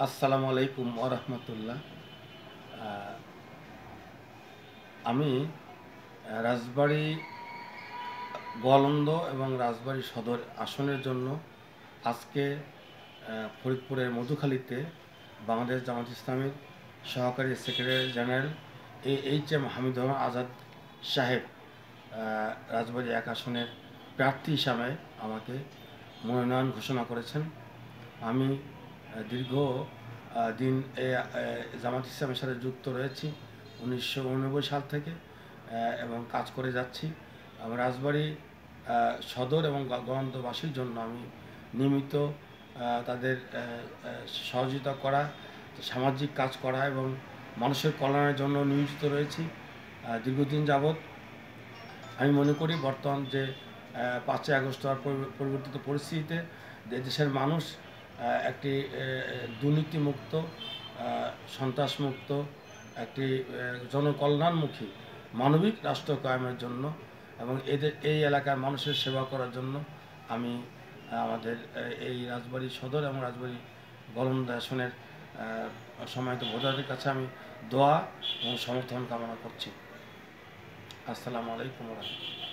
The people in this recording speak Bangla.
আসসালামু আলাইকুম ওয়া রাহমাতুল্লাহ। আমি রাজবাড়ী গোয়ালন্দ এবং রাজবাড়ী সদর আসনের জন্য আজকে ফরিদপুরের মধুখালীতে বাংলাদেশ জামাত ইসলামীর সহকারী secretary general H M Hamidur Rahman Azad সাহেব রাজবাড়ী ১ আসনের প্রার্থী হিসাবে আমাকে মনোনয়ন ঘোষণা করেছেন। আমি দীর্ঘ দিন জামাত ইসলামের সাথে যুক্ত রয়েছি ১৯৮৯ সাল থেকে এবং কাজ করে যাচ্ছি। আমি রাজবাড়ী সদর এবং গোয়ালন্দবাসীর জন্য আমি নিয়মিত তাদের সহযোগিতা করা, সামাজিক কাজ করা এবং মানুষের কল্যাণের জন্য নিয়োজিত রয়েছি দীর্ঘদিন যাবৎ। আমি মনে করি বর্তমান যে ৫ই আগস্ট হওয়ার পরিবর্তিত পরিস্থিতিতে দেশের মানুষ একটি দুর্নীতিমুক্ত, সন্ত্রাসমুক্ত, একটি জনকল্যাণমুখী মানবিক রাষ্ট্র কায়েমের জন্য এবং এই এলাকার মানুষের সেবা করার জন্য আমি আমাদের এই রাজবাড়ী সদর এবং রাজবাড়ী গোয়ালন্দ আসনের সম্মানিত ভোটারদের কাছে আমি দোয়া এবং সমর্থন কামনা করছি। আসসালামু আলাইকুম ওয়া রাহমাতুল্লাহ।